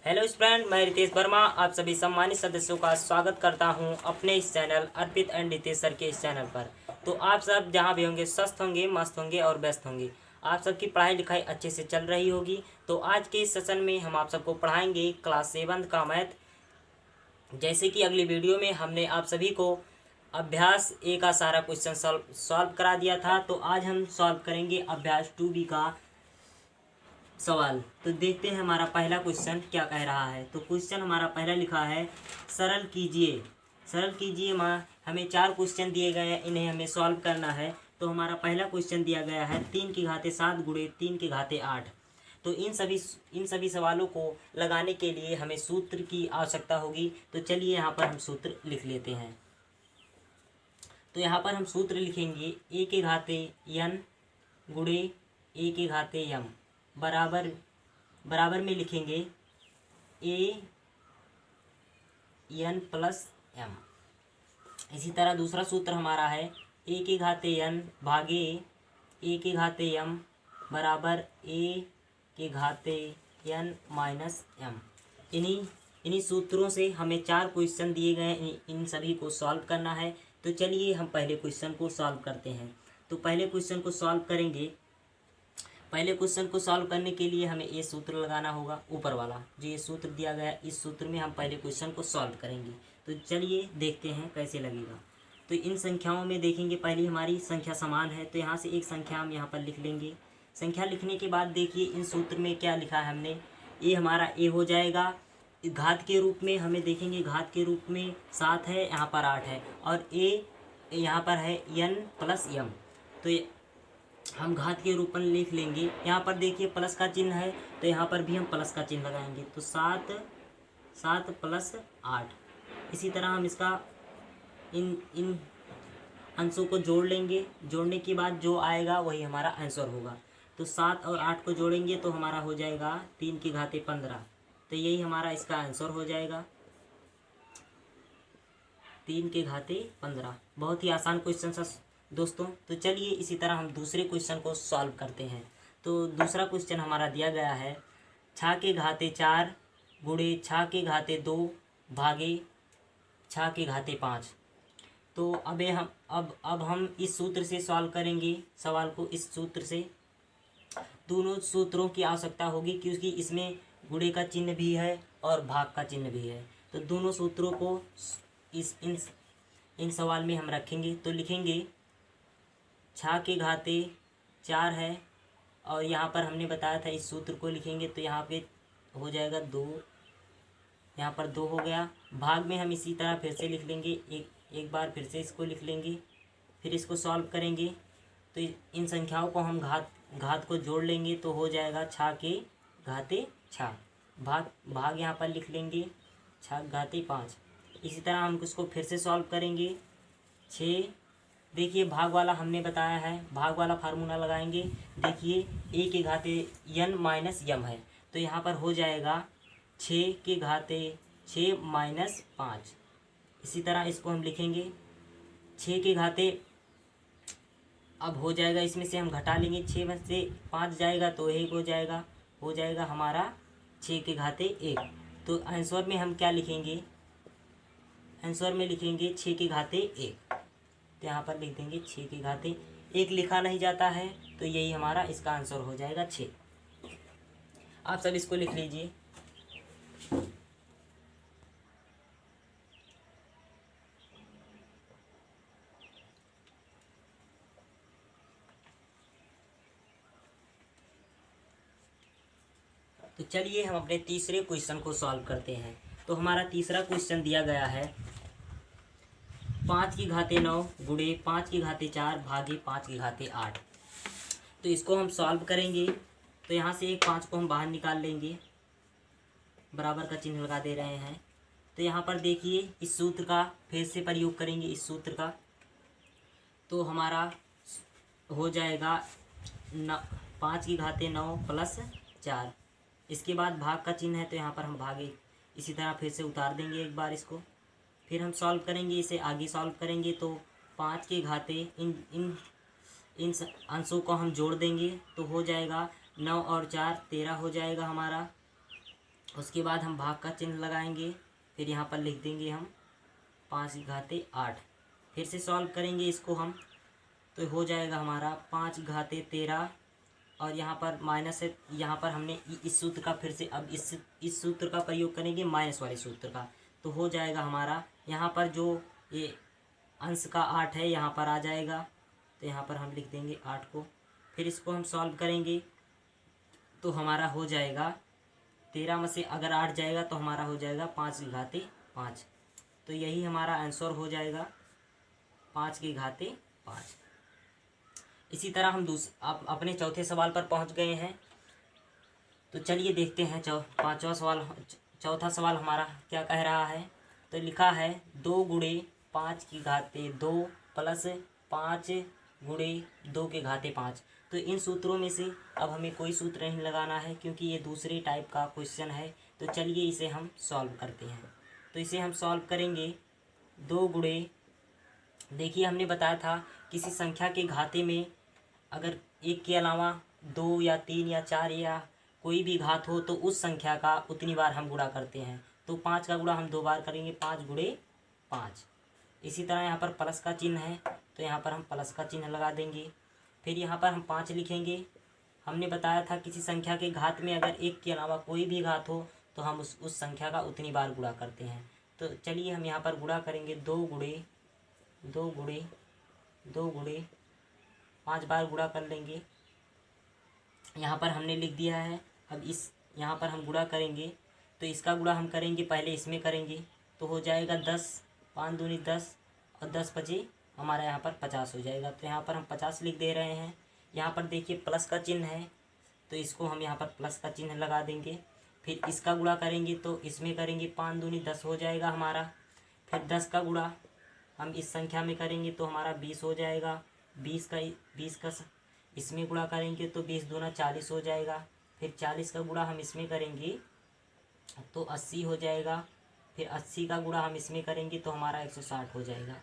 Hello friend, मैं रितेश वर्मा आप सभी सम्मानित सदस्यों का स्वागत करता हूं अपने इस channel Arpit and Ritesh sir के इस चैनल पर। तो आप सब जहां भी होंगे स्वस्थ होंगे, मस्त होंगे और व्यस्त होंगे। आप सबकी पढ़ाई लिखाई अच्छे से चल रही होगी। तो आज के इस सेशन में हम आप सबको पढ़ाएंगे क्लास 7 का मैथ। जैसे कि अगली वीडियो में हमने आप सभी को अभ्यास ए का सारा क्वेश्चन सॉल्व करा दिया था, तो आज हम सॉल्व करेंगे अभ्यास 2B का सवाल। तो देखते हैं हमारा पहला क्वेश्चन क्या कह रहा है। तो क्वेश्चन हमारा पहला लिखा है, सरल कीजिए। सरल कीजिए माँ, हमें 4 क्वेश्चन दिए गए हैं, इन्हें हमें सॉल्व करना है। तो हमारा पहला क्वेश्चन दिया गया है 3 की घाते 7 गुणे 3 की घाते 8। तो इन सभी सवालों को लगाने के लिए हमें सूत्र की आवश्यकता होगी। तो चलिए यहाँ पर हम सूत्र लिख लेते हैं। तो यहाँ पर हम सूत्र लिखेंगे ए के घाते n गुणे ए के घाते m बराबर बराबर में लिखेंगे ए n प्लस m। इसी तरह दूसरा सूत्र हमारा है ए के घाते n भागे ए के घाते m बराबर ए के घाते n माइनस m। इन्हीं सूत्रों से हमें 4 क्वेश्चन दिए गए हैं, इन सभी को सॉल्व करना है। तो चलिए हम पहले क्वेश्चन को सॉल्व करते हैं। तो पहले क्वेश्चन को सॉल्व करेंगे। पहले क्वेश्चन को सॉल्व करने के लिए हमें ये सूत्र लगाना होगा, ऊपर वाला जो ये सूत्र दिया गया है, इस सूत्र में हम पहले क्वेश्चन को सॉल्व करेंगे। तो चलिए देखते हैं कैसे लगेगा। तो इन संख्याओं में देखेंगे, पहली हमारी संख्या समान है, तो यहाँ से एक संख्या हम यहाँ पर लिख लेंगे। संख्या लिखने के बाद देखिए इन सूत्र में क्या लिखा है हमने, ये हमारा ए हो जाएगा। घात के रूप में हमें देखेंगे, घात के रूप में 7 है, यहाँ पर 8 है, और ए यहाँ पर है n प्लस m। तो हम घात के रूप में लिख लेंगे। यहाँ पर देखिए प्लस का चिन्ह है, तो यहाँ पर भी हम प्लस का चिन्ह लगाएंगे। तो 7 प्लस 8। इसी तरह हम इसका इन अंशों को जोड़ लेंगे। जोड़ने के बाद जो आएगा वही हमारा आंसर होगा। तो 7 और 8 को जोड़ेंगे तो हमारा हो जाएगा 3 की घाते 15। तो यही हमारा इसका आंसर हो जाएगा 3 के घाते 15। बहुत ही आसान क्वेश्चन था दोस्तों। तो चलिए इसी तरह हम दूसरे क्वेश्चन को सॉल्व करते हैं। तो दूसरा क्वेश्चन हमारा दिया गया है 6 के घाते 4 गुणे 6 के घाते 2 भागे 6 के घाते 5। तो अब हम इस सूत्र से सॉल्व करेंगे सवाल को। इस सूत्र से दोनों सूत्रों की आवश्यकता होगी, क्योंकि इसमें गुणे का चिन्ह भी है और भाग का चिन्ह भी है। तो दोनों सूत्रों को इन सवाल में हम रखेंगे। तो लिखेंगे 6 के घाते 4 है, और यहाँ पर हमने बताया था इस सूत्र को लिखेंगे तो यहाँ पे हो जाएगा 2, यहाँ पर 2 हो गया। भाग में हम इसी तरह फिर से लिख लेंगे, एक बार फिर से इसको लिख लेंगे, फिर इसको सॉल्व करेंगे। तो इन संख्याओं को हम घात को जोड़ लेंगे तो हो जाएगा 6 के घाते 6। भाग यहाँ पर लिख लेंगे 6 घाते 5। इसी तरह हम इसको फिर से सॉल्व करेंगे। 6, देखिए भाग वाला हमने बताया है, भाग वाला फार्मूला लगाएंगे। देखिए ए के घाते n माइनस m है, तो यहाँ पर हो जाएगा 6 के घाते 6 माइनस 5। इसी तरह इसको हम लिखेंगे 6 के घाते, अब हो जाएगा इसमें से हम घटा लेंगे, 6 में से 5 जाएगा तो 1 हो जाएगा हमारा 6 के घाते 1। तो आंसर में हम क्या लिखेंगे, आंसर में लिखेंगे 6 के घाते 1। तो यहाँ पर लिख देंगे 6 के घाते 1। लिखा नहीं जाता है तो यही हमारा इसका आंसर हो जाएगा 6। आप सब इसको लिख लीजिए। तो चलिए हम अपने तीसरे क्वेश्चन को सॉल्व करते हैं। तो हमारा तीसरा क्वेश्चन दिया गया है 5 की घाते 9 गुणे 5 की घाते 4 भागे 5 की घाते 8। तो इसको हम सॉल्व करेंगे। तो यहाँ से एक 5 को हम बाहर निकाल लेंगे, बराबर का चिन्ह लगा दे रहे हैं। तो यहाँ पर देखिए इस सूत्र का फिर से प्रयोग करेंगे, इस सूत्र का। तो हमारा हो जाएगा 5 की घाते 9 प्लस 4। इसके बाद भाग का चिन्ह है, तो यहाँ पर हम भागे इसी तरह फिर से उतार देंगे एक बार इसको। फिर हम सॉल्व करेंगे, इसे आगे सॉल्व करेंगे। तो 5 के घाते इन अंशों को हम जोड़ देंगे तो हो जाएगा 9 और 4 13 हो जाएगा हमारा। उसके बाद हम भाग का चिन्ह लगाएंगे, फिर यहाँ पर लिख देंगे हम 5 की घाते 8। फिर से सॉल्व करेंगे इसको हम, तो हो जाएगा हमारा 5 की घाते 13, और यहाँ पर माइनस है, यहाँ पर हमने इस सूत्र का फिर से अब इस सूत्र का प्रयोग करेंगे माइनस वाले सूत्र का, तो हो जाएगा हमारा यहाँ पर जो ये अंश का 8 है यहाँ पर आ जाएगा, तो यहाँ पर हम लिख देंगे 8 को। फिर इसको हम सॉल्व करेंगे तो हमारा हो जाएगा 13 में से अगर 8 जाएगा तो हमारा हो जाएगा 5 की घाते 5। तो यही हमारा आंसर हो जाएगा 5 की घाते 5। इसी तरह हम अब अपने चौथे सवाल पर पहुंच गए हैं। तो चलिए देखते हैं चौथा सवाल हमारा क्या कह रहा है। तो लिखा है 2 गुणे 5 की घाते 2 प्लस 5 गुणे 2 के घाते 5। तो इन सूत्रों में से अब हमें कोई सूत्र नहीं लगाना है क्योंकि ये दूसरे टाइप का क्वेश्चन है। तो चलिए इसे हम सॉल्व करते हैं। तो इसे हम सॉल्व करेंगे 2 गुणे, देखिए हमने बताया था किसी संख्या के घाते में अगर एक के अलावा 2 या 3 या 4 या कोई भी घात हो तो उस संख्या का उतनी बार हम गुणा करते हैं। तो 5 का गुणा हम 2 बार करेंगे, 5 गुणे 5। इसी तरह यहाँ पर प्लस का चिन्ह है तो यहाँ पर हम प्लस का चिन्ह लगा देंगे। फिर यहाँ पर हम 5 लिखेंगे। हमने बताया था किसी संख्या के घात में अगर एक के अलावा कोई भी घात हो तो हम उस संख्या का उतनी बार गुणा करते हैं। तो चलिए हम यहाँ पर गुणा करेंगे 2 गुणे 2 गुणे 2 गुणे 5 बार गुणा कर लेंगे। यहाँ पर हमने लिख दिया है। अब इस यहाँ पर हम गुणा करेंगे तो इसका गुणा हम करेंगे पहले इसमें करेंगे, तो हो जाएगा 10, 5 दूनी 10 और 10 बचे हमारा यहाँ पर 50 हो जाएगा। तो यहाँ पर हम 50 लिख दे रहे हैं। यहाँ पर देखिए प्लस का चिन्ह है तो इसको हम यहाँ पर प्लस का चिन्ह लगा देंगे। फिर इसका गुणा करेंगे तो इसमें करेंगे, 5 दूनी 10 हो जाएगा हमारा। फिर 10 का गुणा हम इस संख्या में करेंगे तो हमारा 20 हो जाएगा। 20 का इसमें गुणा करेंगे तो 20 दूना 40 हो जाएगा। फिर 40 का गुणा हम इसमें करेंगे तो 80 हो जाएगा। फिर 80 का गुणा हम इसमें करेंगे तो हमारा 160 हो जाएगा।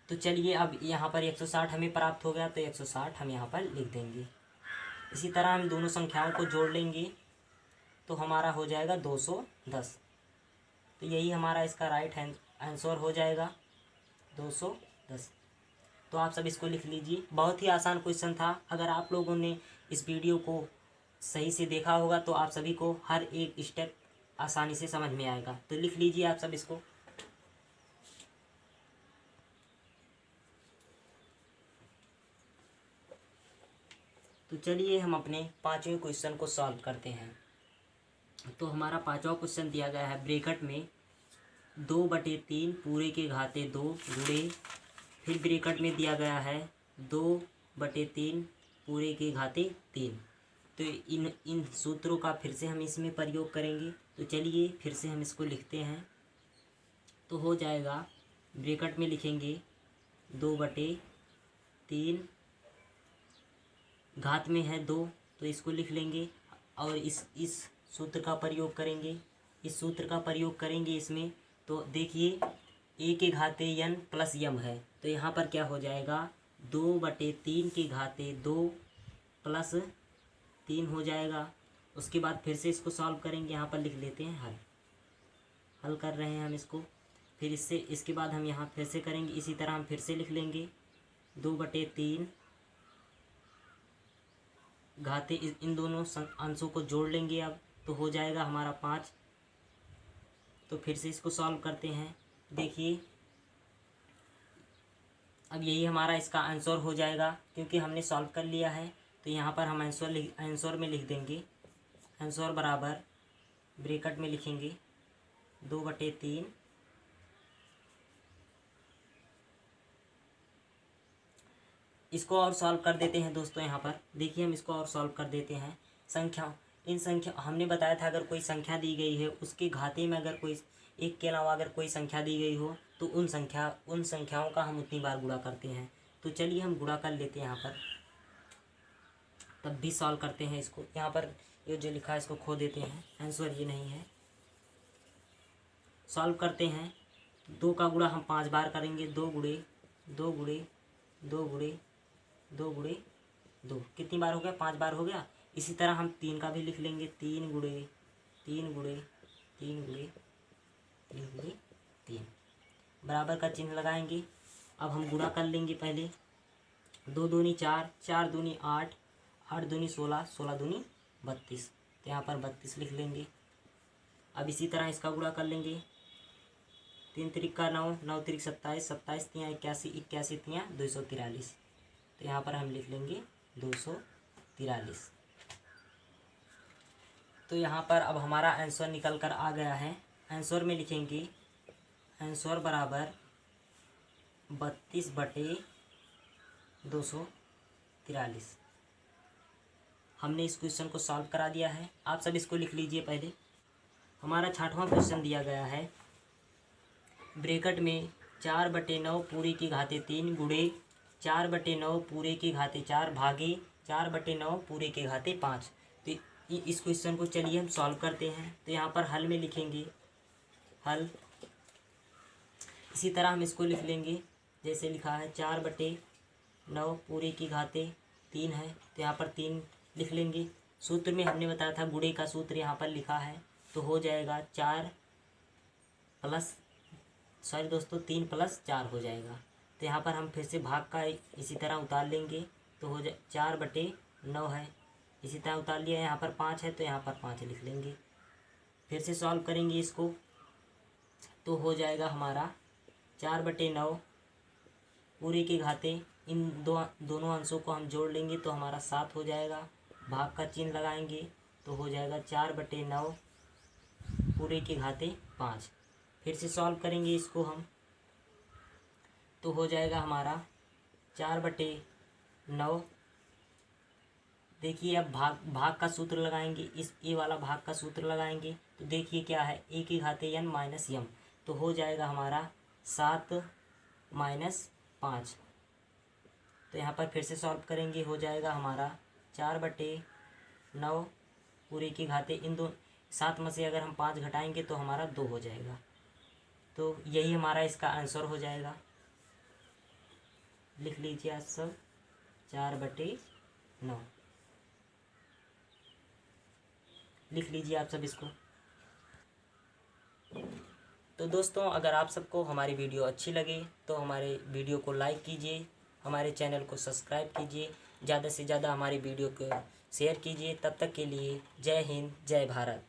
तो चलिए अब यहाँ पर 160 हमें प्राप्त हो गया तो 160 हम यहाँ पर लिख देंगे। इसी तरह हम दोनों संख्याओं को जोड़ लेंगे तो हमारा हो जाएगा 210। तो यही हमारा इसका राइट आंसर हो जाएगा 210। तो आप सब इसको लिख लीजिए। बहुत ही आसान क्वेश्चन था। अगर आप लोगों ने इस वीडियो को सही से देखा होगा तो आप सभी को हर एक स्टेप आसानी से समझ में आएगा। तो लिख लीजिए आप सब इसको। तो चलिए हम अपने 5वें क्वेश्चन को सॉल्व करते हैं। तो हमारा 5वां क्वेश्चन दिया गया है ब्रैकेट में 2/3 पूरे के घाते 2 गुणे, फिर ब्रैकेट में दिया गया है 2/3 पूरे के घाते 3। तो इन सूत्रों का फिर से हम इसमें प्रयोग करेंगे। तो चलिए फिर से हम इसको लिखते हैं। तो हो जाएगा ब्रैकेट में लिखेंगे 2/3, घात में है 2 तो इसको लिख लेंगे और इस सूत्र का प्रयोग करेंगे। इस सूत्र का प्रयोग करेंगे इसमें। तो देखिए a के घाते n प्लस यम है तो यहाँ पर क्या हो जाएगा 2/3 के घाते 2 प्लस 3 हो जाएगा। उसके बाद फिर से इसको सॉल्व करेंगे। यहाँ पर लिख लेते हैं हल कर रहे हैं हम इसको। फिर इसके बाद हम यहाँ फिर से करेंगे। इसी तरह हम फिर से लिख लेंगे 2/3 घाते इन दोनों अंशों को जोड़ लेंगे अब तो हो जाएगा हमारा 5। तो फिर से इसको सॉल्व करते हैं। देखिए अब यही हमारा इसका आंसर हो जाएगा क्योंकि हमने सॉल्व कर लिया है। तो यहाँ पर हम आंसर में लिख देंगे। आंसर बराबर ब्रैकेट में लिखेंगे 2/3 इसको और सॉल्व कर देते हैं दोस्तों। यहाँ पर देखिए हम इसको और सॉल्व कर देते हैं। इन संख्या हमने बताया था अगर कोई संख्या दी गई है उसके घाते में अगर कोई एक के अलावा अगर कोई संख्या दी गई हो तो उन संख्याओं का हम उतनी बार गुणा करते हैं। तो चलिए हम गुणा कर लेते हैं। यहाँ पर तब भी सॉल्व करते हैं इसको। यहाँ पर ये जो लिखा है इसको खो देते हैं। आंसर ये नहीं है। सॉल्व करते हैं। 2 का गुणा हम 5 बार करेंगे। 2 गुणे 2 गुणे 2 गुणे 2 गुणे 2 कितनी बार हो गया 5 बार हो गया। इसी तरह हम 3 का भी लिख लेंगे, 3 गुणे 3 गुणे 3 गुणे 3 गुणे 3, बराबर का चिन्ह लगाएंगे। अब हम गुणा कर लेंगे पहले, 2 दूनी 4, 4 दूनी 8, 8 दूनी 16, 16 दूनी 32, तो यहाँ पर 32 लिख लेंगे। अब इसी तरह इसका गुणा कर लेंगे, 3 त्रिका 9, 9 त्रिक 27, 27 तियाँ 81, 81 तियाँ 243, तो यहाँ पर हम लिख लेंगे 243। तो यहाँ पर अब हमारा आंसर निकल कर आ गया है। आंसर में लिखेंगे आंसर बराबर 32/243। हमने इस क्वेश्चन को सॉल्व करा दिया है। आप सब इसको लिख लीजिए पहले। हमारा 6वां क्वेश्चन दिया गया है, ब्रैकेट में 4/9 पूरे की घाते 3 गुणे 4/9 पूरे की घाते 4 भागे 4/9 पूरे के घाते 5। तो इस क्वेश्चन को चलिए हम सॉल्व करते हैं। तो यहाँ पर हल में लिखेंगे हल, इसी तरह हम इसको लिख लेंगे जैसे लिखा है 4/9 पूरे की घाते 3 है, तो यहाँ पर 3 लिख लेंगे। सूत्र में हमने बताया था गुणे का सूत्र यहाँ पर लिखा है, तो हो जाएगा 3 + 4 हो जाएगा। तो यहाँ पर हम फिर से भाग का इसी तरह उतार लेंगे, तो हो जाए 4/9 है, इसी तरह उतार लिया। यहाँ पर 5 है तो यहाँ पर 5 लिख लेंगे। फिर से सॉल्व करेंगे इसको, तो हो जाएगा हमारा 4/9 पूरे के घाते, इन दोनों अंशों को हम जोड़ लेंगे तो हमारा 7 हो जाएगा। भाग का चिन्ह लगाएंगे तो हो जाएगा 4/9 पूरे के घाते 5। फिर से सॉल्व करेंगे इसको हम, तो हो जाएगा हमारा 4/9। देखिए अब भाग का सूत्र लगाएंगे, इस ए वाला भाग का सूत्र लगाएंगे, तो देखिए क्या है, ए की घाते n माइनस यम, तो हो जाएगा हमारा 7 - 5। तो यहाँ पर फिर से सॉल्व करेंगे, हो जाएगा हमारा 4/9 पूरे की घाते, इन 7 में से अगर हम 5 घटाएंगे तो हमारा 2 हो जाएगा। तो यही हमारा इसका आंसर हो जाएगा। लिख लीजिए आप सब 4/9 लिख लीजिए आप सब इसको। तो दोस्तों अगर आप सबको हमारी वीडियो अच्छी लगे तो हमारे वीडियो को लाइक कीजिए, हमारे चैनल को सब्सक्राइब कीजिए, ज़्यादा से ज़्यादा हमारी वीडियो को शेयर कीजिए। तब तक के लिए जय हिंद, जय भारत।